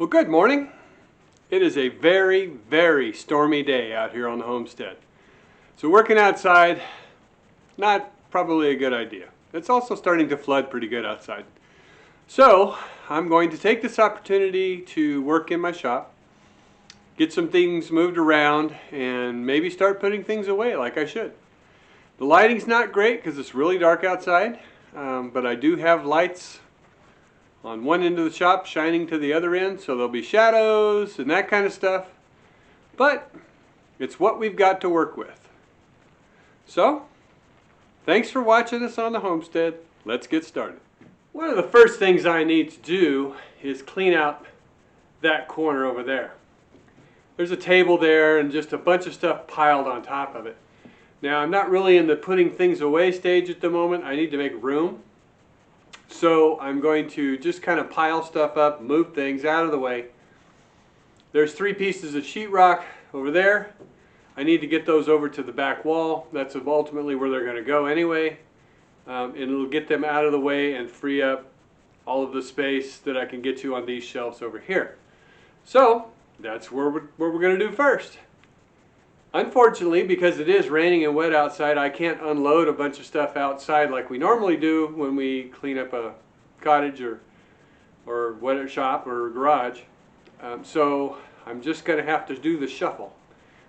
Well, good morning. It is a very, very stormy day out here on the homestead. So working outside, not probably a good idea. It's also starting to flood pretty good outside. So I'm going to take this opportunity to work in my shop, get some things moved around, and maybe start putting things away like I should. The lighting's not great because it's really dark outside, but I do have lights on one end of the shop shining to the other end, so there'll be shadows and that kind of stuff. But it's what we've got to work with. So, thanks for watching us on the homestead. Let's get started. One of the first things I need to do is clean out that corner over there. There's a table there and just a bunch of stuff piled on top of it. Now, I'm not really in the putting things away stage at the moment. I need to make room. So I'm going to just kind of pile stuff up, move things out of the way. There's 3 pieces of sheetrock over there. I need to get those over to the back wall. That's ultimately where they're going to go anyway. And it'll get them out of the way and free up all of the space that I can get to on these shelves over here. So that's what we're going to do first. Unfortunately, because it is raining and wet outside, I can't unload a bunch of stuff outside like we normally do when we clean up a cottage or wet shop or garage. So I'm just going to have to do the shuffle.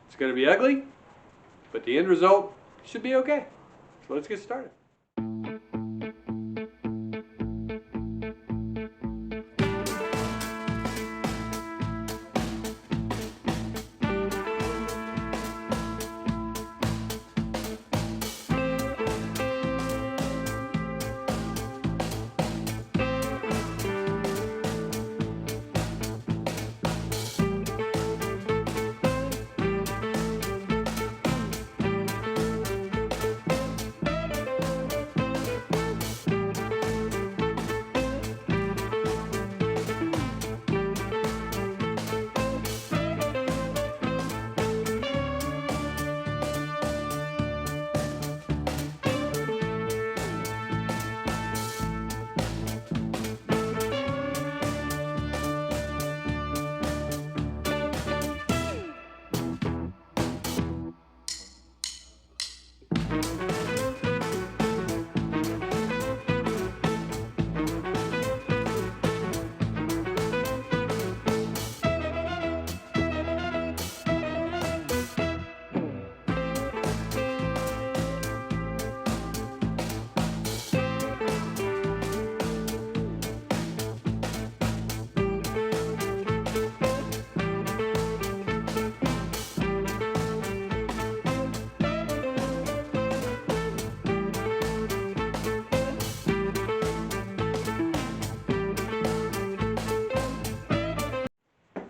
It's going to be ugly, but the end result should be okay. So let's get started.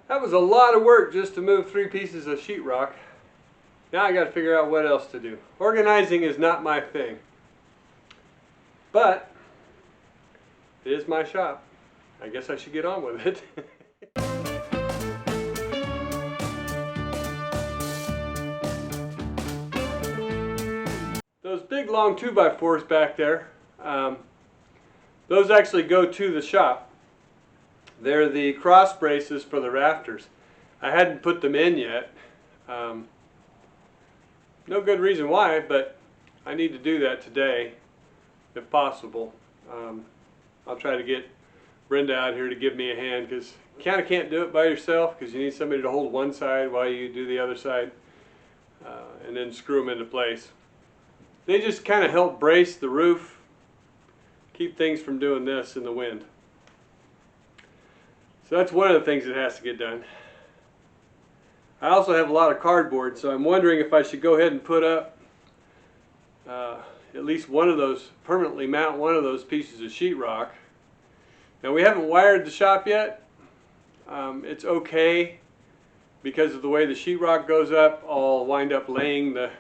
That was a lot of work just to move 3 pieces of sheetrock. Now I got to figure out what else to do. Organizing is not my thing. But it is my shop. I guess I should get on with it. Those big long 2x4s back there, those actually go to the shop. They're the cross braces for the rafters. I hadn't put them in yet. No good reason why, but I need to do that today, if possible. I'll try to get Brenda out here to give me a hand, because you kind of can't do it by yourself, because you need somebody to hold one side while you do the other side, and then screw them into place. They just kind of help brace the roof, keep things from doing this in the wind. So that's one of the things that has to get done. I also have a lot of cardboard, so I'm wondering if I should go ahead and put up at least one of those, permanently mount one of those pieces of sheetrock. Now, we haven't wired the shop yet. It's okay because of the way the sheetrock goes up. I'll wind up laying the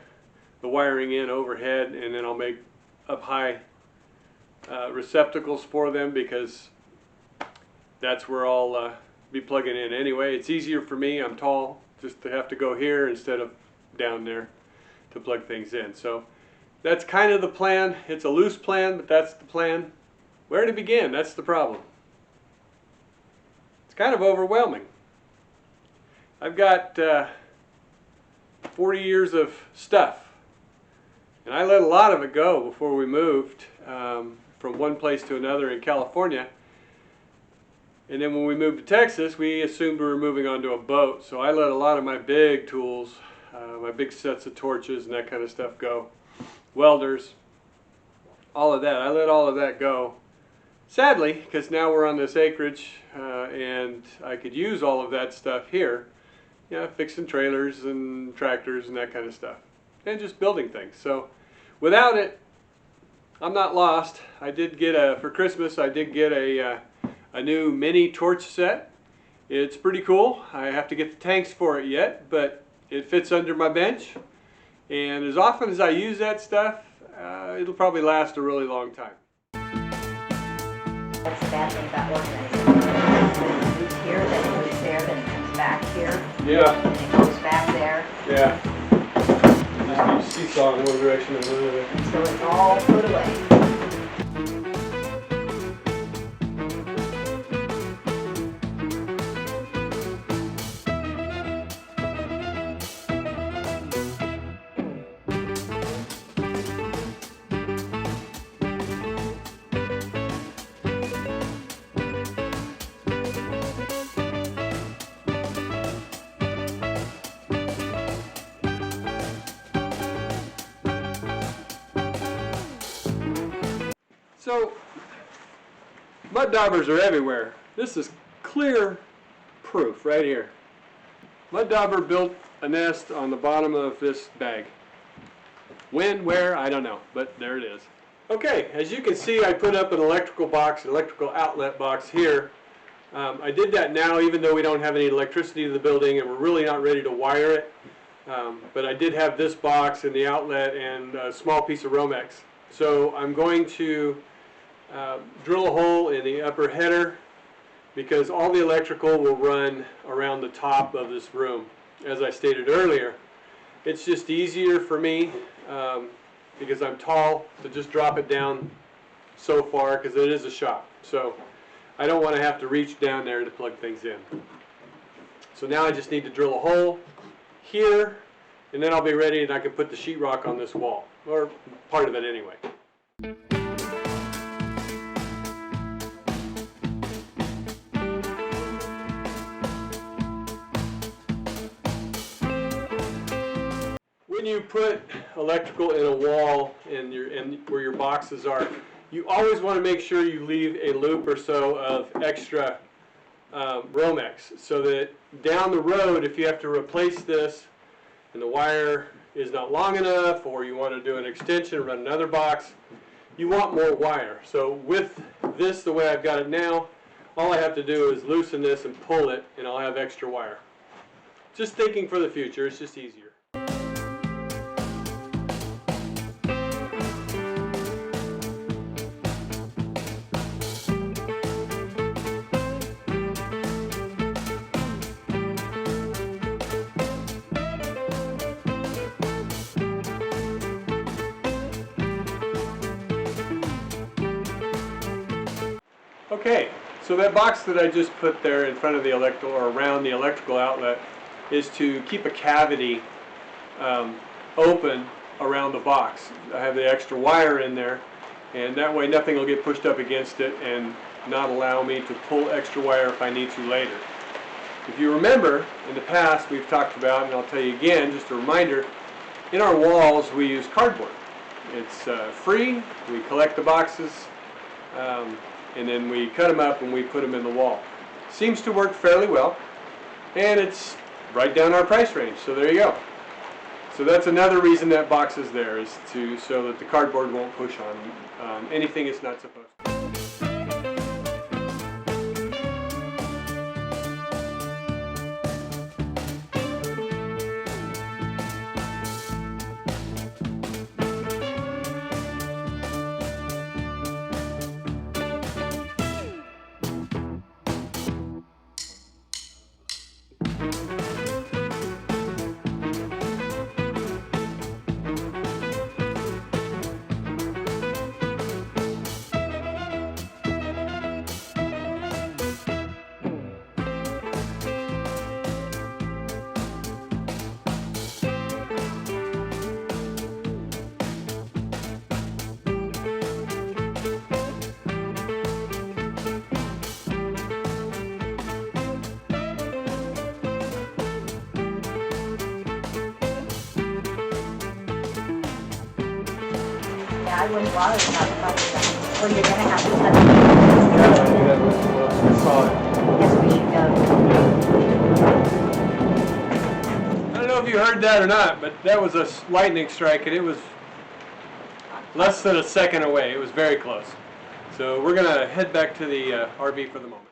wiring in overhead, and then I'll make up high receptacles for them, because that's where I'll be plugging in anyway. It's easier for me, I'm tall, just to have to go here instead of down there to plug things in. So that's kind of the plan. It's a loose plan, but that's the plan. Where to begin? That's the problem. It's kind of overwhelming. I've got 40 years of stuff, and I let a lot of it go before we moved from one place to another in California. And then when we moved to Texas, we assumed we were moving onto a boat, so I let a lot of my big tools, my big sets of torches and that kind of stuff go. Welders, all of that. I let all of that go. Sadly, because now we're on this acreage and I could use all of that stuff here, fixing trailers and tractors and that kind of stuff, and just building things. So without it, I'm not lost. I did get for Christmas, I did get a new mini torch set. It's pretty cool. I have to get the tanks for it yet, but it fits under my bench. And as often as I use that stuff, it'll probably last a really long time. That's the bad thing about organizing. It moves here, then it moves there, then it comes back here. Yeah. And it goes back there. Yeah. Just keep seesawing in one direction and another. So it's all put away. So, mud daubers are everywhere. This is clear proof right here. Mud dauber built a nest on the bottom of this bag. When, where, I don't know, but there it is. Okay, as you can see, I put up an electrical box, an electrical outlet box here. I did that now even though we don't have any electricity to the building and we're really not ready to wire it. But I did have this box and the outlet and a small piece of Romex. So I'm going to drill a hole in the upper header because all the electrical will run around the top of this room. As I stated earlier, it's just easier for me because I'm tall to just drop it down so far because it is a shop. So I don't want to have to reach down there to plug things in. So now I just need to drill a hole here and then I'll be ready and I can put the sheetrock on this wall, or part of it anyway. When you put electrical in a wall and where your boxes are, you always want to make sure you leave a loop or so of extra Romex so that down the road, if you have to replace this and the wire is not long enough, or you want to do an extension, run another box, you want more wire. So with this, the way I've got it now, all I have to do is loosen this and pull it, and I'll have extra wire. Just thinking for the future, it's just easier. Okay, so that box that I just put there in front of the electrical, or around the electrical outlet, is to keep a cavity open around the box. I have the extra wire in there, and that way nothing will get pushed up against it and not allow me to pull extra wire if I need to later. If you remember, in the past we've talked about, and I'll tell you again, just a reminder, in our walls we use cardboard. It's free, we collect the boxes, and then we cut them up and we put them in the wall. Seems to work fairly well, and it's right down our price range, so there you go. So that's another reason that box is there, is so that the cardboard won't push on anything it's not supposed to. wouldn't bother without cutting them. Well, you're gonna have to cut them. Yeah, I knew that was close. I saw it. Yes, we should go. I don't know if you heard that or not, but that was a lightning strike, and it was less than a second away. It was very close. So we're gonna head back to the RV for the moment.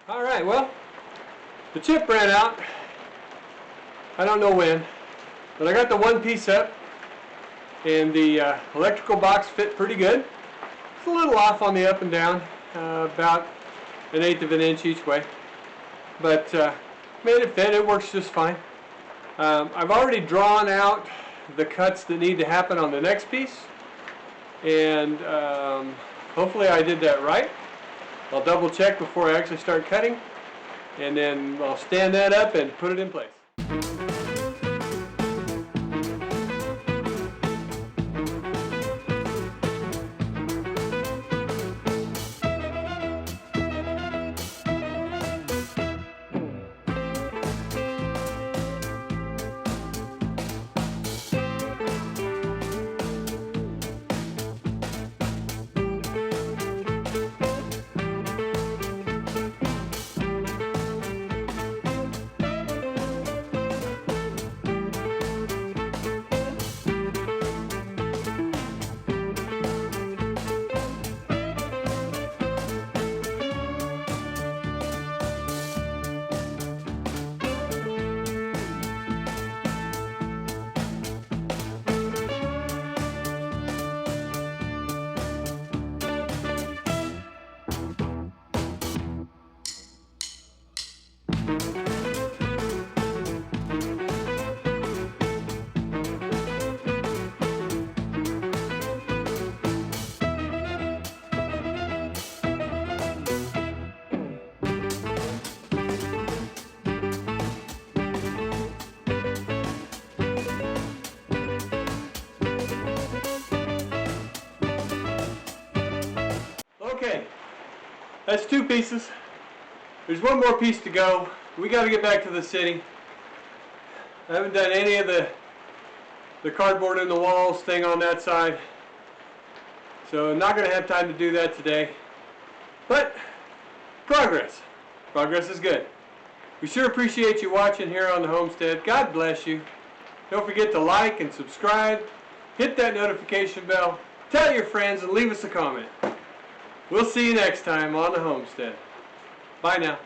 Alright, well, the chip ran out. I don't know when, but I got the one piece up, and the electrical box fit pretty good. It's a little off on the up and down, about 1/8 of an inch each way, but made it fit. It works just fine. I've already drawn out the cuts that need to happen on the next piece, and hopefully I did that right. I'll double check before I actually start cutting, and then I'll stand that up and put it in place. Okay, that's 2 pieces. There's 1 more piece to go. We got to get back to the city. I haven't done any of the cardboard in the walls thing on that side, so I'm not going to have time to do that today. But progress. Progress is good. We sure appreciate you watching here on the homestead. God bless you. Don't forget to like and subscribe. Hit that notification bell. Tell your friends and leave us a comment. We'll see you next time on the homestead. Bye now.